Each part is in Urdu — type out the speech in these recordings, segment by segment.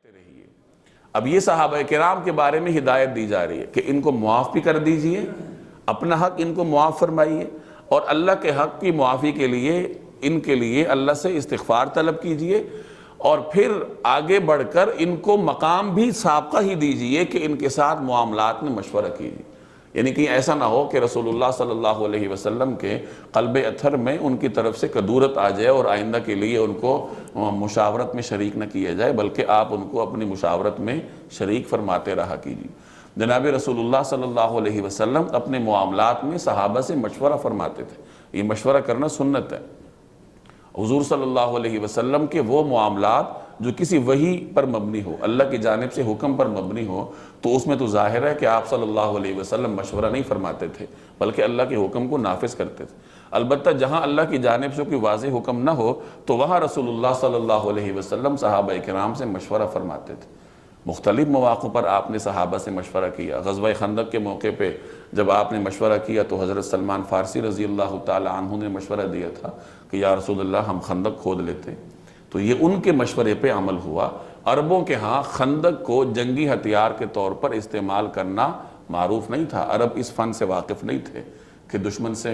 رہیے۔ اب یہ صحابہ کرام کے بارے میں ہدایت دی جا رہی ہے کہ ان کو معاف بھی کر دیجئے، اپنا حق ان کو معاف فرمائیے، اور اللہ کے حق کی معافی کے لیے ان کے لیے اللہ سے استغفار طلب کیجئے، اور پھر آگے بڑھ کر ان کو مقام بھی سابقہ ہی دیجئے کہ ان کے ساتھ معاملات میں مشورہ کیجئے۔ یعنی کہ ایسا نہ ہو کہ رسول اللہ صلی اللہ علیہ وسلم کے قلب اطہر میں ان کی طرف سے کدورت آ جائے اور آئندہ کے لیے ان کو مشاورت میں شریک نہ کیا جائے، بلکہ آپ ان کو اپنی مشاورت میں شریک فرماتے رہا کیجیے۔ جناب رسول اللہ صلی اللہ علیہ وسلم اپنے معاملات میں صحابہ سے مشورہ فرماتے تھے۔ یہ مشورہ کرنا سنت ہے۔ حضور صلی اللہ علیہ وسلم کے وہ معاملات جو کسی وحی پر مبنی ہو، اللہ کی جانب سے حکم پر مبنی ہو، تو اس میں تو ظاہر ہے کہ آپ صلی اللہ علیہ وسلم مشورہ نہیں فرماتے تھے، بلکہ اللہ کے حکم کو نافذ کرتے تھے۔ البتہ جہاں اللہ کی جانب سے کوئی واضح حکم نہ ہو تو وہاں رسول اللہ صلی اللہ علیہ وسلم صحابہ کرام سے مشورہ فرماتے تھے۔ مختلف مواقع پر آپ نے صحابہ سے مشورہ کیا۔ غزوہ خندق کے موقع پہ جب آپ نے مشورہ کیا تو حضرت سلمان فارسی رضی اللہ تعالی عنہ نے مشورہ دیا تھا کہ یا رسول اللہ ہم خندق کھود لیتے، تو یہ ان کے مشورے پہ عمل ہوا۔ عربوں کے ہاں خندق کو جنگی ہتھیار کے طور پر استعمال کرنا معروف نہیں تھا۔ عرب اس فن سے واقف نہیں تھے کہ دشمن سے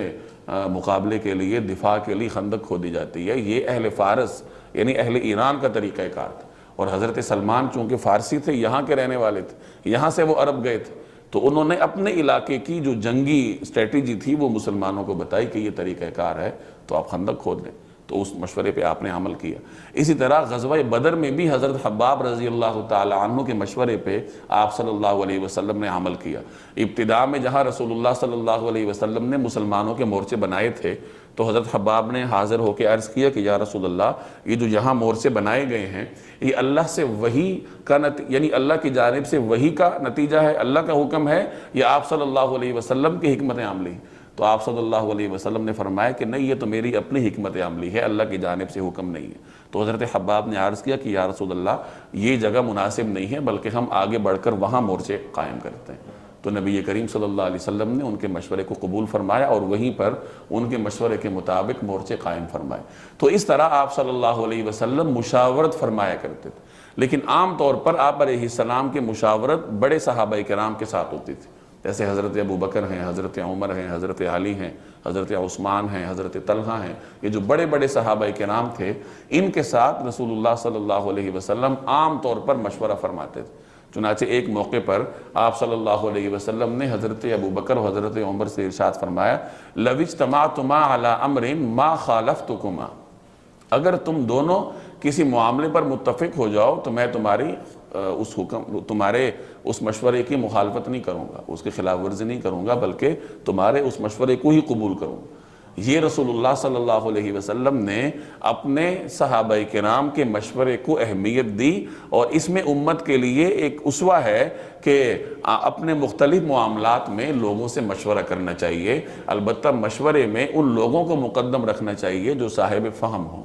مقابلے کے لیے، دفاع کے لیے خندق کھودی جاتی ہے۔ یہ اہل فارس یعنی اہل ایران کا طریقہ کار تھا، اور حضرت سلمان چونکہ فارسی تھے، یہاں کے رہنے والے تھے، یہاں سے وہ عرب گئے تھے، تو انہوں نے اپنے علاقے کی جو جنگی اسٹریٹجی تھی وہ مسلمانوں کو بتائی کہ یہ طریقہ کار ہے، تو آپ خندق کھود لیں۔ تو اس مشورے پہ آپ نے عمل کیا۔ اسی طرح غزوہ بدر میں بھی حضرت حباب رضی اللہ تعالی عنہ کے مشورے پہ آپ صلی اللہ علیہ وسلم نے عمل کیا۔ ابتداء میں جہاں رسول اللہ صلی اللہ علیہ وسلم نے مسلمانوں کے مورچے بنائے تھے تو حضرت حباب نے حاضر ہو کے عرض کیا کہ یا رسول اللہ، یہ جو یہاں مورچے بنائے گئے ہیں یہ اللہ سے وحی کا یعنی اللہ کی جانب سے وحی کا نتیجہ ہے، اللہ کا حکم ہے، یا آپ صلی اللہ علیہ وسلم کی حکمت عملی؟ تو آپ صلی اللہ علیہ وسلم نے فرمایا کہ نہیں، یہ تو میری اپنی حکمت عملی ہے، اللہ کی جانب سے حکم نہیں ہے۔ تو حضرت حباب نے عرض کیا کہ یا رسول اللہ، یہ جگہ مناسب نہیں ہے، بلکہ ہم آگے بڑھ کر وہاں مورچے قائم کرتے ہیں۔ تو نبی کریم صلی اللہ علیہ وسلم نے ان کے مشورے کو قبول فرمایا اور وہیں پر ان کے مشورے کے مطابق مورچے قائم فرمائے۔ تو اس طرح آپ صلی اللہ علیہ وسلم مشاورت فرمایا کرتے تھے، لیکن عام طور پر آپ علیہ السلام کی مشاورت بڑے صحابہ کرام کے ساتھ ہوتی تھی، جیسے حضرت ابو بکر ہیں، حضرت عمر ہیں، حضرت علی ہیں، حضرت عثمان ہیں، حضرت طلحہ ہیں۔ یہ جو بڑے بڑے صحابہ کرام تھے، ان کے ساتھ رسول اللہ صلی اللہ علیہ وسلم عام طور پر مشورہ فرماتے تھے۔ چنانچہ ایک موقع پر آپ صلی اللہ علیہ وسلم نے حضرت ابو بکر و حضرت عمر سے ارشاد فرمایا، لَوِ اجْتَمَعْتُمَا عَلَىٰ أَمْرٍ مَا خَالَفْتُكُمَا، اگر تم دونوں کسی معاملے پر متفق ہو جاؤ تو میں تمہارے اس مشورے کی مخالفت نہیں کروں گا، اس کی خلاف ورزی نہیں کروں گا، بلکہ تمہارے اس مشورے کو ہی قبول کروں گا۔ یہ رسول اللہ صلی اللہ علیہ وسلم نے اپنے صحابہ کرام کے مشورے کو اہمیت دی، اور اس میں امت کے لیے ایک اسوہ ہے کہ اپنے مختلف معاملات میں لوگوں سے مشورہ کرنا چاہیے۔ البتہ مشورے میں ان لوگوں کو مقدم رکھنا چاہیے جو صاحب فہم ہوں۔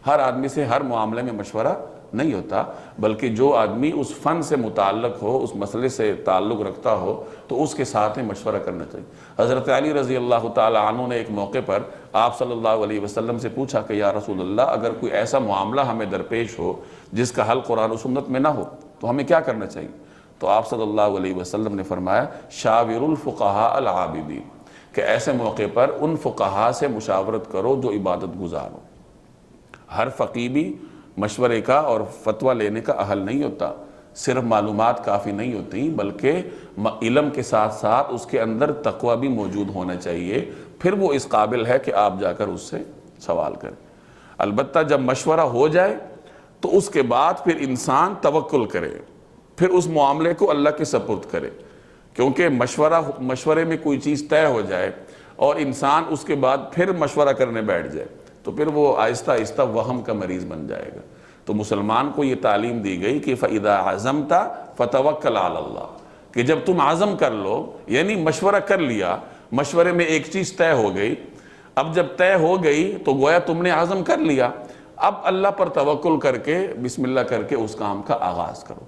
ہر آدمی سے ہر معاملے میں مشورہ نہیں ہوتا، بلکہ جو آدمی اس فن سے متعلق ہو، اس مسئلے سے تعلق رکھتا ہو، تو اس کے ساتھ مشورہ کرنا چاہیے۔ حضرت علی رضی اللہ تعالی عنہ نے ایک موقع پر آپ صلی اللہ علیہ وسلم سے پوچھا کہ یا رسول اللہ، اگر کوئی ایسا معاملہ ہمیں درپیش ہو جس کا حل قرآن و سنت میں نہ ہو تو ہمیں کیا کرنا چاہیے؟ تو آپ صلی اللہ علیہ وسلم نے فرمایا، شاور الفقہاء العابدین، کہ ایسے موقع پر ان فقہاء سے مشاورت کرو جو عبادت گزار ہو۔ ہر فقیہ بھی مشورے کا اور فتویٰ لینے کا اہل نہیں ہوتا، صرف معلومات کافی نہیں ہوتی، بلکہ علم کے ساتھ ساتھ اس کے اندر تقوی بھی موجود ہونا چاہیے، پھر وہ اس قابل ہے کہ آپ جا کر اس سے سوال کریں۔ البتہ جب مشورہ ہو جائے تو اس کے بعد پھر انسان توکل کرے، پھر اس معاملے کو اللہ کے سپرد کرے، کیونکہ مشورے میں کوئی چیز طے ہو جائے اور انسان اس کے بعد پھر مشورہ کرنے بیٹھ جائے تو پھر وہ آہستہ آہستہ وہم کا مریض بن جائے گا۔ تو مسلمان کو یہ تعلیم دی گئی کہ فَإِذَا عَزَمْتَ فَتَوَكَّلْ عَلَى اللَّهِ، کہ جب تم عزم کر لو، یعنی مشورہ کر لیا، مشورے میں ایک چیز طے ہو گئی، اب جب طے ہو گئی تو گویا تم نے عزم کر لیا، اب اللہ پر توکل کر کے بسم اللہ کر کے اس کام کا آغاز کرو۔